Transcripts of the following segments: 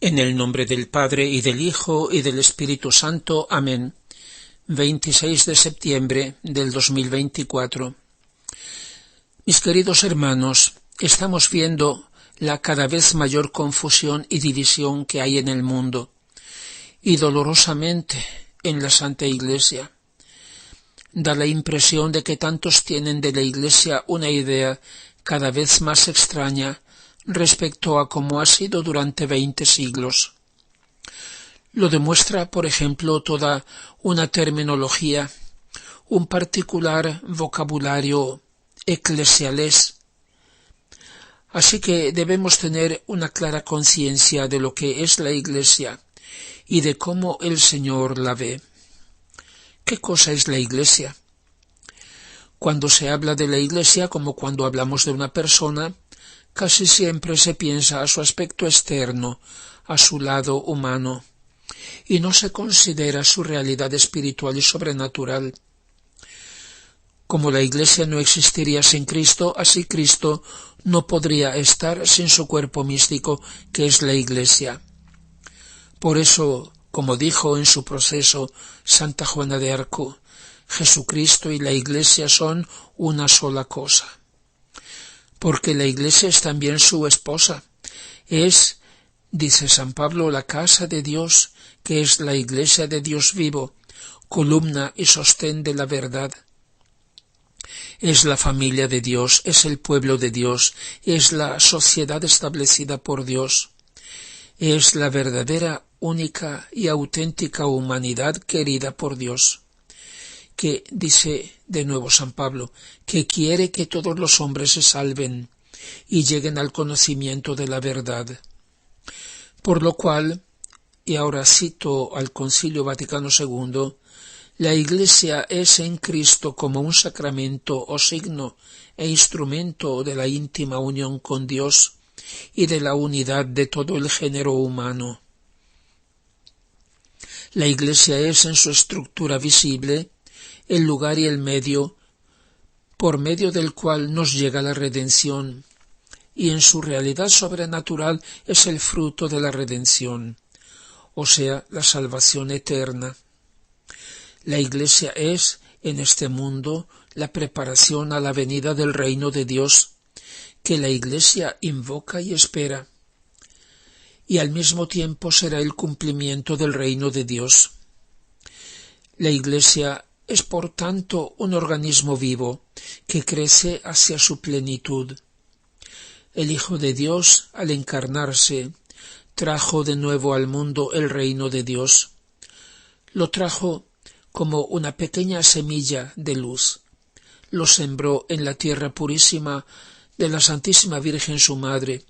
En el nombre del Padre, y del Hijo, y del Espíritu Santo. Amén. 26 de septiembre del 2024. Mis queridos hermanos, estamos viendo la cada vez mayor confusión y división que hay en el mundo, y dolorosamente en la Santa Iglesia. Da la impresión de que tantos tienen de la Iglesia una idea cada vez más extraña respecto a cómo ha sido durante 20 siglos. Lo demuestra, por ejemplo, toda una terminología, un particular vocabulario eclesialés. Así que debemos tener una clara conciencia de lo que es la Iglesia y de cómo el Señor la ve. ¿Qué cosa es la Iglesia? Cuando se habla de la Iglesia, como cuando hablamos de una persona, casi siempre se piensa a su aspecto externo, a su lado humano, y no se considera su realidad espiritual y sobrenatural. Como la Iglesia no existiría sin Cristo, así Cristo no podría estar sin su cuerpo místico, que es la Iglesia. Por eso, como dijo en su proceso Santa Juana de Arco, Jesucristo y la Iglesia son una sola cosa. Porque la Iglesia es también su esposa. Es, dice San Pablo, la casa de Dios, que es la Iglesia de Dios vivo, columna y sostén de la verdad. Es la familia de Dios, es el pueblo de Dios, es la sociedad establecida por Dios. Es la verdadera, única y auténtica humanidad querida por Dios, que, dice de nuevo San Pablo, que quiere que todos los hombres se salven y lleguen al conocimiento de la verdad. Por lo cual, y ahora cito al Concilio Vaticano II, la Iglesia es en Cristo como un sacramento o signo e instrumento de la íntima unión con Dios y de la unidad de todo el género humano. La Iglesia es en su estructura visible el lugar y el medio por medio del cual nos llega la redención, y en su realidad sobrenatural es el fruto de la redención, o sea, la salvación eterna. La Iglesia es, en este mundo, la preparación a la venida del reino de Dios, que la Iglesia invoca y espera, y al mismo tiempo será el cumplimiento del reino de Dios. La Iglesia es por tanto un organismo vivo que crece hacia su plenitud. El Hijo de Dios, al encarnarse, trajo de nuevo al mundo el reino de Dios. Lo trajo como una pequeña semilla de luz. Lo sembró en la tierra purísima de la Santísima Virgen su Madre.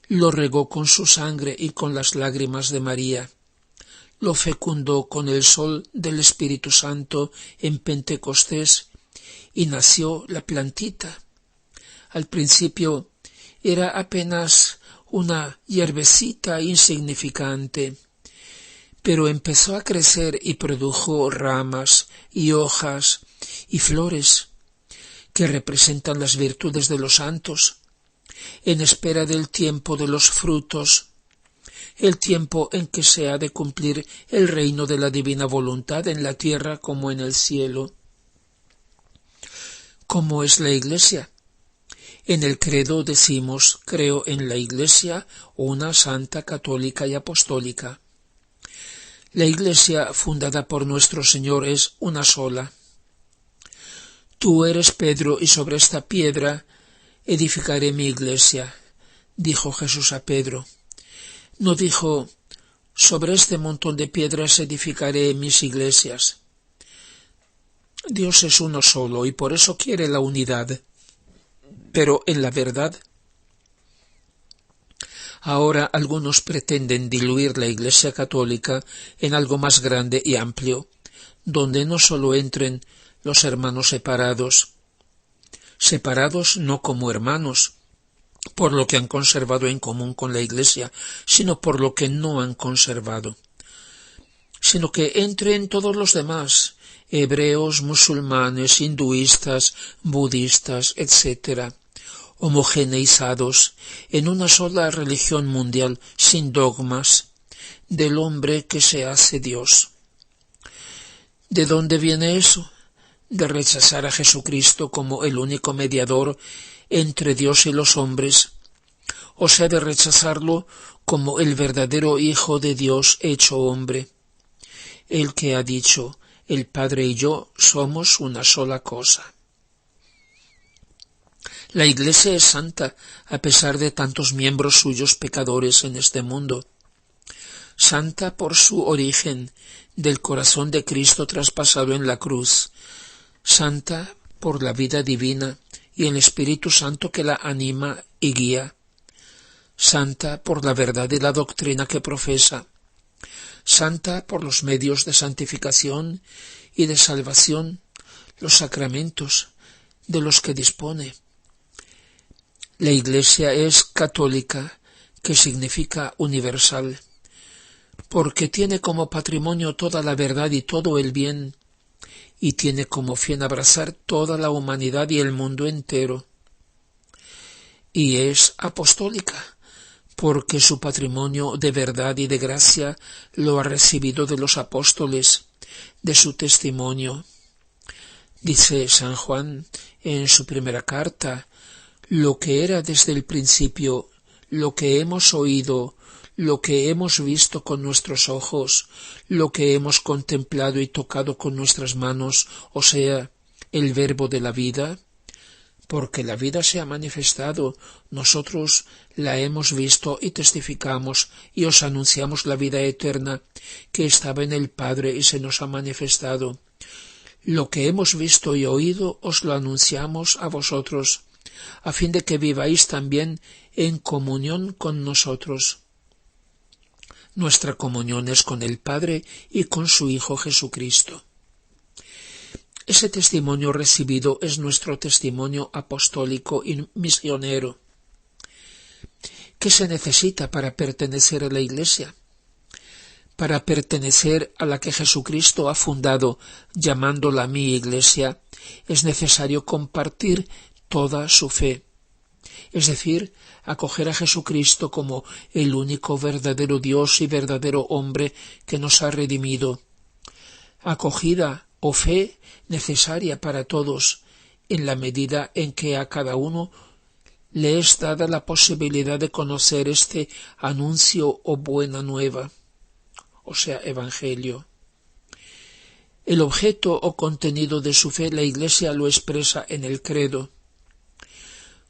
Lo regó con su sangre y con las lágrimas de María. Lo fecundó con el sol del Espíritu Santo en Pentecostés y nació la plantita. Al principio era apenas una hierbecita insignificante, pero empezó a crecer y produjo ramas y hojas y flores que representan las virtudes de los santos, en espera del tiempo de los frutos, el tiempo en que se ha de cumplir el reino de la divina voluntad en la tierra como en el cielo. ¿Cómo es la Iglesia? En el credo decimos: creo en la Iglesia, una santa, católica y apostólica. La Iglesia fundada por nuestro Señor es una sola. Tú eres Pedro, y sobre esta piedra edificaré mi Iglesia, dijo Jesús a Pedro. No dijo: sobre este montón de piedras edificaré mis iglesias. Dios es uno solo y por eso quiere la unidad. Pero en la verdad, ahora algunos pretenden diluir la Iglesia católica en algo más grande y amplio, donde no solo entren los hermanos separados no como hermanos, por lo que han conservado en común con la Iglesia, sino por lo que no han conservado, sino que entren todos los demás, hebreos, musulmanes, hinduistas, budistas, etc., homogeneizados en una sola religión mundial sin dogmas, del hombre que se hace Dios. ¿De dónde viene eso? De rechazar a Jesucristo como el único mediador entre Dios y los hombres, o sea, de rechazarlo como el verdadero Hijo de Dios hecho hombre, el que ha dicho: el Padre y yo somos una sola cosa. La Iglesia es santa a pesar de tantos miembros suyos pecadores en este mundo. Santa por su origen, del corazón de Cristo traspasado en la cruz. Santa por la vida divina y el Espíritu Santo que la anima y guía. Santa por la verdad y la doctrina que profesa. Santa por los medios de santificación y de salvación, los sacramentos de los que dispone. La Iglesia es católica, que significa universal, porque tiene como patrimonio toda la verdad y todo el bien, y tiene como fin abrazar toda la humanidad y el mundo entero. Y es apostólica, porque su patrimonio de verdad y de gracia lo ha recibido de los apóstoles, de su testimonio. Dice San Juan en su primera carta: lo que era desde el principio, lo que hemos oído, lo que hemos visto con nuestros ojos, lo que hemos contemplado y tocado con nuestras manos, o sea, el verbo de la vida, porque la vida se ha manifestado, nosotros la hemos visto y testificamos, y os anunciamos la vida eterna que estaba en el Padre y se nos ha manifestado. Lo que hemos visto y oído os lo anunciamos a vosotros, a fin de que viváis también en comunión con nosotros. Nuestra comunión es con el Padre y con su Hijo Jesucristo. Ese testimonio recibido es nuestro testimonio apostólico y misionero. ¿Qué se necesita para pertenecer a la Iglesia? Para pertenecer a la que Jesucristo ha fundado, llamándola mi Iglesia, es necesario compartir toda su fe, es decir, acoger a Jesucristo como el único verdadero Dios y verdadero hombre que nos ha redimido. Acogida o fe necesaria para todos, en la medida en que a cada uno le es dada la posibilidad de conocer este anuncio o buena nueva, o sea, evangelio. El objeto o contenido de su fe la Iglesia lo expresa en el credo.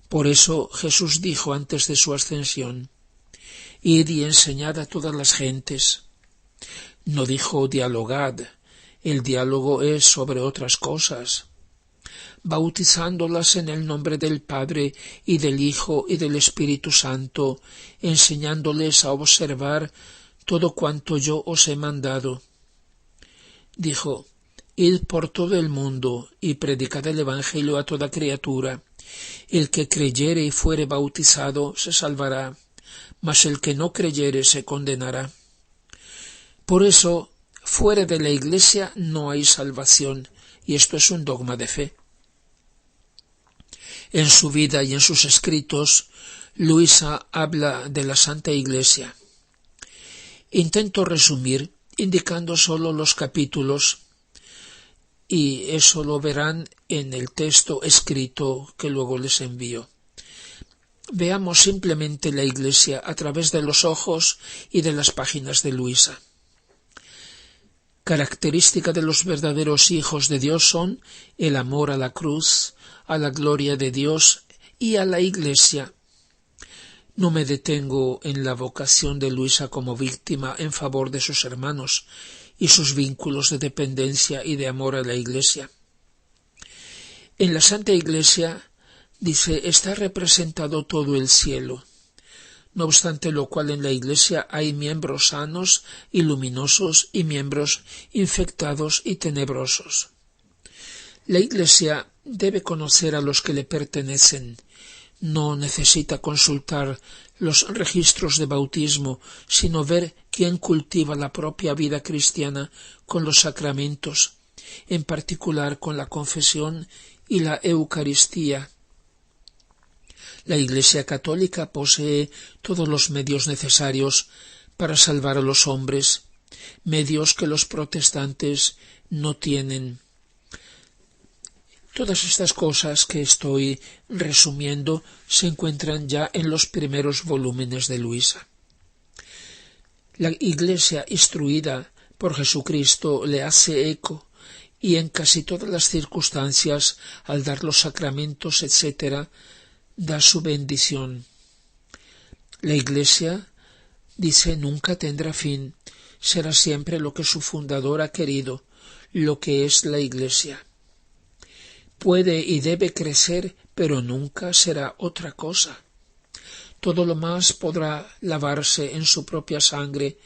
Por eso Jesús dijo antes de su ascensión: id y enseñad a todas las gentes. No dijo dialogad, el diálogo es sobre otras cosas, bautizándolas en el nombre del Padre y del Hijo y del Espíritu Santo, enseñándoles a observar todo cuanto yo os he mandado. Dijo: id por todo el mundo y predicad el Evangelio a toda criatura. El que creyere y fuere bautizado se salvará, mas el que no creyere se condenará. Por eso, fuera de la Iglesia no hay salvación, y esto es un dogma de fe. En su vida y en sus escritos, Luisa habla de la Santa Iglesia. Intento resumir, indicando solo los capítulos, y eso lo verán en el texto escrito que luego les envío. Veamos simplemente la Iglesia a través de los ojos y de las páginas de Luisa. Característica de los verdaderos hijos de Dios son el amor a la cruz, a la gloria de Dios y a la Iglesia. No me detengo en la vocación de Luisa como víctima en favor de sus hermanos y sus vínculos de dependencia y de amor a la Iglesia. En la Santa Iglesia, dice, está representado todo el cielo, no obstante lo cual en la Iglesia hay miembros sanos y luminosos y miembros infectados y tenebrosos. La Iglesia debe conocer a los que le pertenecen, no necesita consultar los registros de bautismo, sino ver quién cultiva la propia vida cristiana con los sacramentos, en particular con la confesión y la Eucaristía. La Iglesia católica posee todos los medios necesarios para salvar a los hombres, medios que los protestantes no tienen. Todas estas cosas que estoy resumiendo se encuentran ya en los primeros volúmenes de Luisa. La Iglesia instruida por Jesucristo le hace eco y en casi todas las circunstancias, al dar los sacramentos, etc., da su bendición. La Iglesia, dice, nunca tendrá fin, será siempre lo que su fundador ha querido, lo que es la Iglesia. Puede y debe crecer, pero nunca será otra cosa. Todo lo más podrá lavarse en su propia sangre,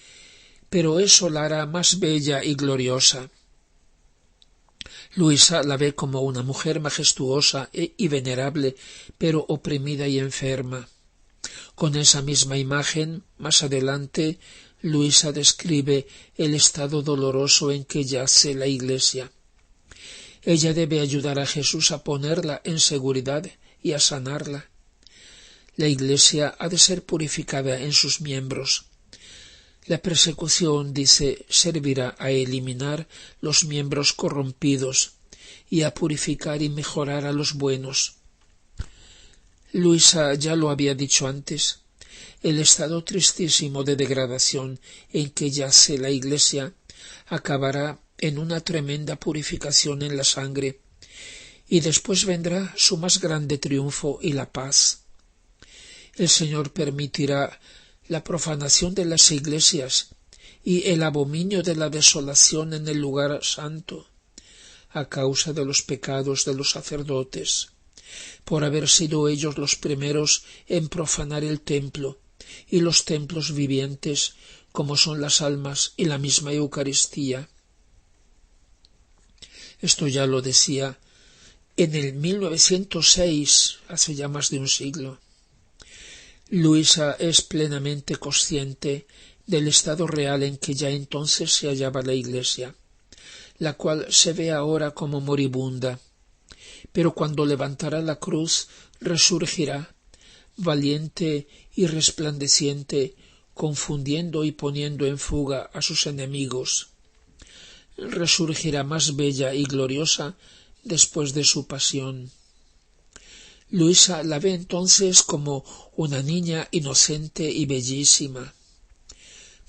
pero eso la hará más bella y gloriosa. Luisa la ve como una mujer majestuosa y venerable, pero oprimida y enferma. Con esa misma imagen, más adelante, Luisa describe el estado doloroso en que yace la Iglesia. Ella debe ayudar a Jesús a ponerla en seguridad y a sanarla. La Iglesia ha de ser purificada en sus miembros. La persecución, dice, servirá a eliminar los miembros corrompidos y a purificar y mejorar a los buenos. Luisa ya lo había dicho antes. El estado tristísimo de degradación en que yace la Iglesia acabará en una tremenda purificación en la sangre, y después vendrá su más grande triunfo y la paz. El Señor permitirá la profanación de las iglesias y el abominio de la desolación en el lugar santo, a causa de los pecados de los sacerdotes, por haber sido ellos los primeros en profanar el templo y los templos vivientes, como son las almas y la misma Eucaristía. Esto ya lo decía en el 1906, hace ya más de un siglo. Luisa es plenamente consciente del estado real en que ya entonces se hallaba la Iglesia, la cual se ve ahora como moribunda, pero cuando levantará la cruz resurgirá, valiente y resplandeciente, confundiendo y poniendo en fuga a sus enemigos. Resurgirá más bella y gloriosa después de su pasión. Luisa la ve entonces como una niña inocente y bellísima.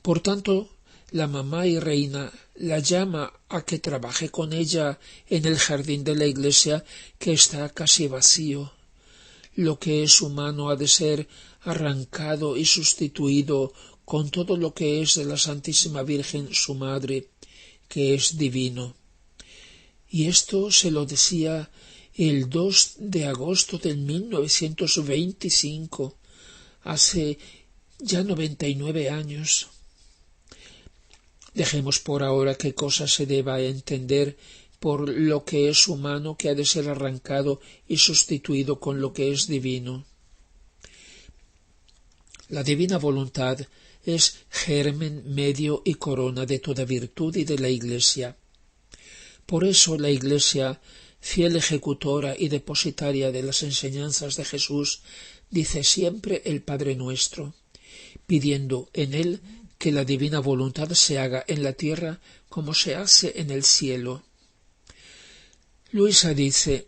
Por tanto, la mamá y reina la llama a que trabaje con ella en el jardín de la Iglesia, que está casi vacío. Lo que es humano ha de ser arrancado y sustituido con todo lo que es de la Santísima Virgen su Madre, que es divino. Y esto se lo decía el 2 de agosto del 1925, hace ya 99 años. Dejemos por ahora qué cosa se deba entender por lo que es humano, que ha de ser arrancado y sustituido con lo que es divino. La divina voluntad es germen, medio y corona de toda virtud y de la Iglesia. Por eso la Iglesia, fiel ejecutora y depositaria de las enseñanzas de Jesús, dice siempre el Padre Nuestro, pidiendo en él que la divina voluntad se haga en la tierra como se hace en el cielo. Luisa dice: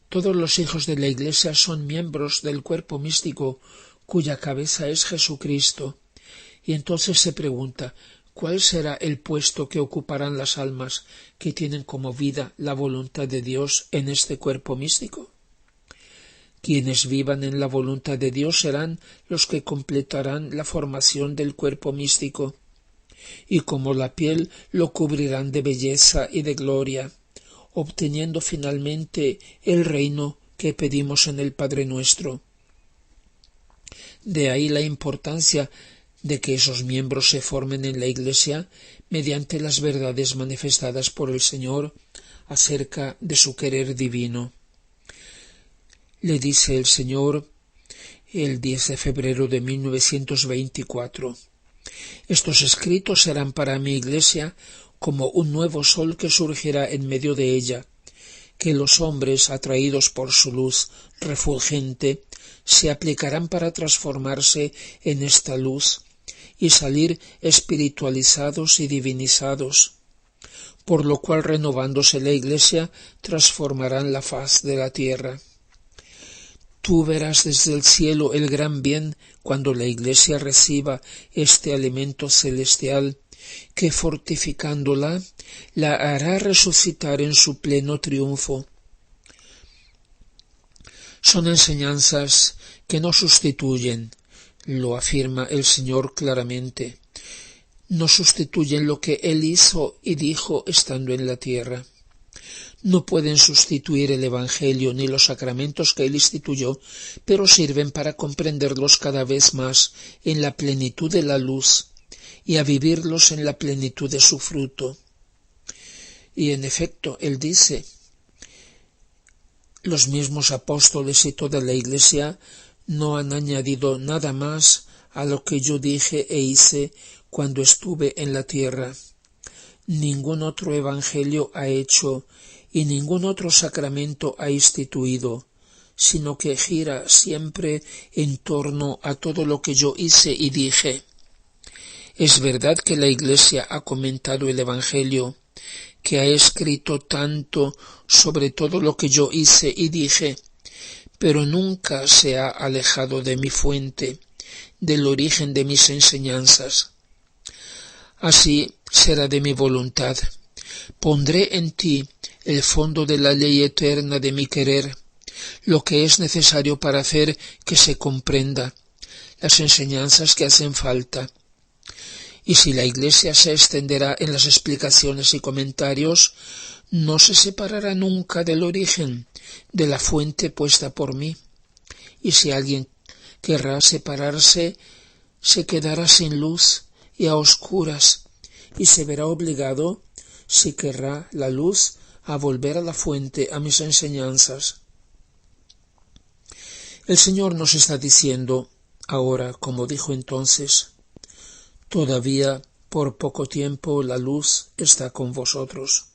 todos los hijos de la Iglesia son miembros del cuerpo místico cuya cabeza es Jesucristo, y entonces se pregunta: ¿cuál será el puesto que ocuparán las almas que tienen como vida la voluntad de Dios en este cuerpo místico? Quienes vivan en la voluntad de Dios serán los que completarán la formación del cuerpo místico, y como la piel lo cubrirán de belleza y de gloria, obteniendo finalmente el reino que pedimos en el Padre Nuestro. De ahí la importancia de que esos miembros se formen en la Iglesia mediante las verdades manifestadas por el Señor acerca de su querer divino. Le dice el Señor el 10 de febrero de 1924: estos escritos serán para mi Iglesia como un nuevo sol que surgirá en medio de ella, que los hombres, atraídos por su luz refulgente, se aplicarán para transformarse en esta luz y salir espiritualizados y divinizados, por lo cual, renovándose la Iglesia, transformarán la faz de la tierra. Tú verás desde el cielo el gran bien cuando la Iglesia reciba este alimento celestial, que fortificándola, la hará resucitar en su pleno triunfo. Son enseñanzas que no sustituyen, lo afirma el Señor claramente, no sustituyen lo que Él hizo y dijo estando en la tierra. No pueden sustituir el Evangelio ni los sacramentos que Él instituyó, pero sirven para comprenderlos cada vez más en la plenitud de la luz y a vivirlos en la plenitud de su fruto. Y en efecto, Él dice, los mismos apóstoles y toda la Iglesia no han añadido nada más a lo que yo dije e hice cuando estuve en la tierra. Ningún otro evangelio ha hecho y ningún otro sacramento ha instituido, sino que gira siempre en torno a todo lo que yo hice y dije. Es verdad que la Iglesia ha comentado el evangelio, que ha escrito tanto sobre todo lo que yo hice y dije, pero nunca se ha alejado de mi fuente, del origen de mis enseñanzas. Así será de mi voluntad. Pondré en ti el fondo de la ley eterna de mi querer, lo que es necesario para hacer que se comprenda, las enseñanzas que hacen falta. Y si la Iglesia se extenderá en las explicaciones y comentarios, no se separará nunca del origen, de la fuente puesta por mí. Y si alguien querrá separarse, se quedará sin luz y a oscuras, y se verá obligado, si querrá la luz, a volver a la fuente, a mis enseñanzas. El Señor nos está diciendo ahora, como dijo entonces, todavía por poco tiempo la luz está con vosotros.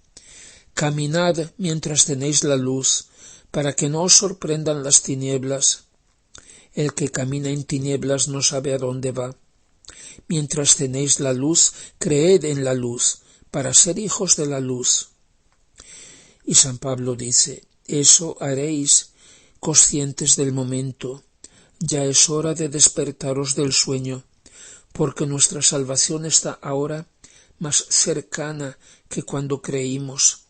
Caminad mientras tenéis la luz, para que no os sorprendan las tinieblas. El que camina en tinieblas no sabe a dónde va. Mientras tenéis la luz, creed en la luz, para ser hijos de la luz. Y San Pablo dice, eso haréis, conscientes del momento. Ya es hora de despertaros del sueño, porque nuestra salvación está ahora más cercana que cuando creímos.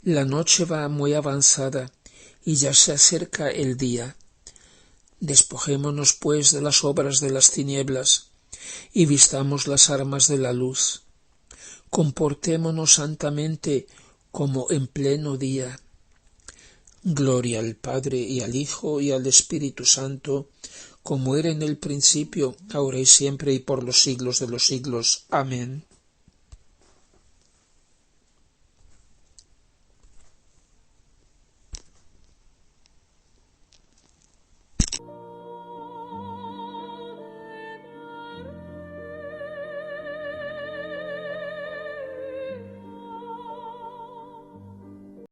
La noche va muy avanzada y ya se acerca el día. Despojémonos, pues, de las obras de las tinieblas y vistamos las armas de la luz. Comportémonos santamente como en pleno día. Gloria al Padre y al Hijo y al Espíritu Santo, como era en el principio, ahora y siempre y por los siglos de los siglos. Amén.